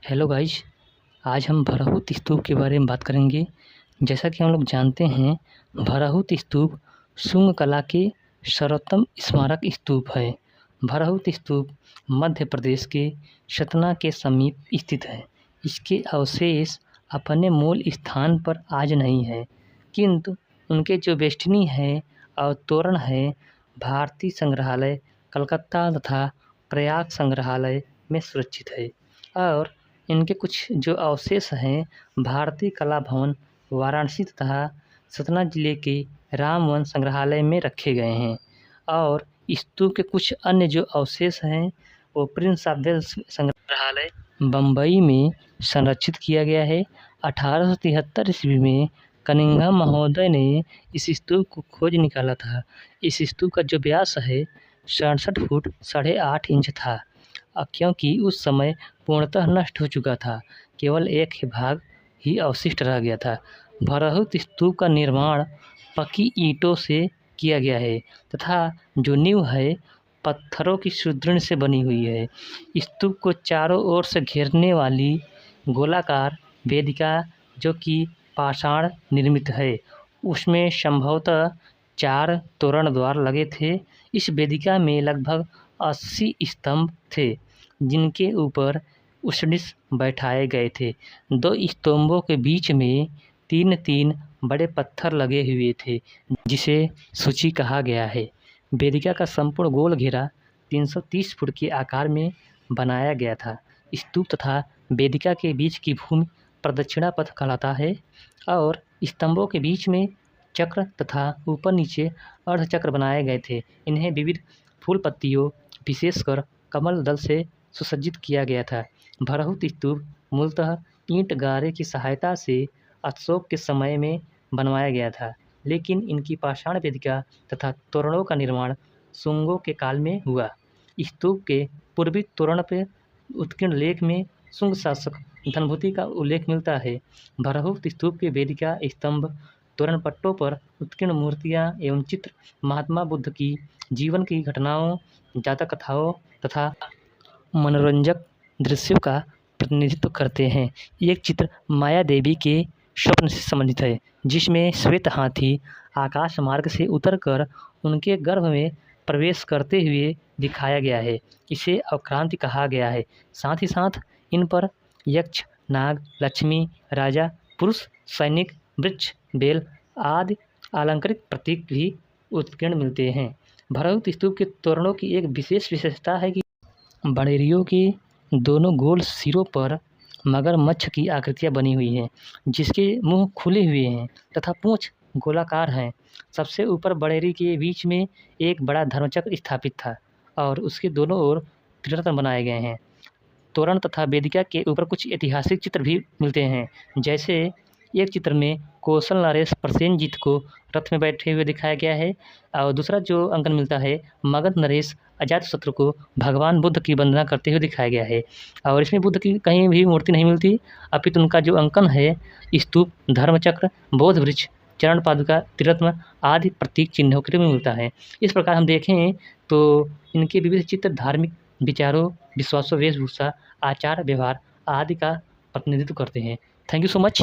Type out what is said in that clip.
Hello guys. आज हम भरहुत स्तूप के बारे में बात करेंगे। जैसा कि हम लोग जानते हैं, भरहुत स्तूप शुंग कला के सर्वोत्तम स्मारक स्तूप है। भरहुत स्तूप मध्य प्रदेश के सतना के समीप स्थित है। इसके अवशेष अपने मूल स्थान पर आज नहीं है, किंतु उनके जो बेष्टनी है और तोरण है, भारतीय संग्रहालय कलकत्ता तथा प्रयाग संग्रहालय में सुरक्षित है। और इनके कुछ जो अवशेष हैं, भारतीय कला भवन वाराणसी तथा सतना जिले के रामवन संग्रहालय में रखे गए हैं। और स्तूप के कुछ अन्य जो अवशेष हैं, वो प्रिंस ऑफ वेल्स संग्रहालय बम्बई में संरक्षित किया गया है। 1873 ईस्वी में कनिंघम महोदय ने इस स्तूप को खोज निकाला था। इस स्तूप का जो व्यास है 67 फुट 8.5 इंच था, क्योंकि उस समय पूर्णतः नष्ट हो चुका था, केवल एक ही भाग ही अवशिष्ट रह गया था। भरहुत स्तूप का निर्माण पक्की ईंटों से किया गया है तथा जो नींव है पत्थरों की सुदृढ़ से बनी हुई है। स्तूप को चारों ओर से घेरने वाली गोलाकार वेदिका जो कि पाषाण निर्मित है, उसमें संभवतः 4 तोरण द्वार लगे थे। इस वेदिका में लगभग 80 स्तंभ थे, जिनके ऊपर उष्णिश बैठाए गए थे। 2 स्तंभों के बीच में 3-3 बड़े पत्थर लगे हुए थे, जिसे सूची कहा गया है। वेदिका का संपूर्ण गोल घेरा 330 फुट के आकार में बनाया गया था। स्तूप तथा वेदिका के बीच की भूमि प्रदक्षिणा पथ कहलाता है और स्तंभों के बीच में चक्र तथा ऊपर नीचे अर्धचक्र बनाए गए थे। इन्हें विविध फूल पत्तियों, विशेषकर कमल दल से सुसज्जित किया गया था। भरहुत स्तूप मूलतः ईंट गारे की सहायता से अशोक के समय में बनवाया गया था, लेकिन इनकी पाषाण वेदिका तथा तोरणों का निर्माण शुंगों के काल में हुआ। स्तूप के पूर्वी तोरण पर उत्कीर्ण लेख में शुंग शासक धनभूति का उल्लेख मिलता है। भरहुत स्तूप के वेदिका, स्तंभ, तोरण पट्टों पर उत्कीर्ण मूर्तियाँ एवं चित्र महात्मा बुद्ध की जीवन की घटनाओं, जातक कथाओं तथा मनोरंजक दृश्यों का प्रतिनिधित्व करते हैं। एक चित्र माया देवी के स्वप्न से संबंधित है, जिसमें श्वेत हाथी आकाश मार्ग से उतरकर उनके गर्भ में प्रवेश करते हुए दिखाया गया है। इसे अवक्रांति कहा गया है। साथ ही साथ इन पर यक्ष, नाग, लक्ष्मी, राजा, पुरुष, सैनिक, वृक्ष, बेल आदि अलंकृत प्रतीक भी उत्कीर्ण मिलते हैं। भरहुत स्तूप के तोरणों की एक विशेष विशेषता है कि बड़ेरियों के दोनों गोल सिरों पर मगरमच्छ की आकृतियाँ बनी हुई हैं, जिसके मुंह खुले हुए हैं तथा पूंछ गोलाकार हैं। सबसे ऊपर बड़ेरी के बीच में एक बड़ा धर्मचक्र स्थापित था और उसके दोनों ओर त्रिरत्न बनाए गए हैं। तोरण तथा वेदिका के ऊपर कुछ ऐतिहासिक चित्र भी मिलते हैं, जैसे एक चित्र में कौशल नरेश प्रसेनजीत को रथ में बैठे हुए दिखाया गया है और दूसरा जो अंकन मिलता है, मगध नरेश अजातशत्रु को भगवान बुद्ध की वंदना करते हुए दिखाया गया है। और इसमें बुद्ध की कहीं भी मूर्ति नहीं मिलती, अपितु उनका जो अंकन है स्तूप, धर्मचक्र, बोध वृक्ष, चरण पादुका, त्रिरत्न आदि प्रतीक चिन्हों के रूप में मिलता है। इस प्रकार हम देखें तो इनके विविध चित्र धार्मिक विचारों, विश्वासों, वेशभूषा, आचार व्यवहार आदि का प्रतिनिधित्व करते हैं। Thank you so much.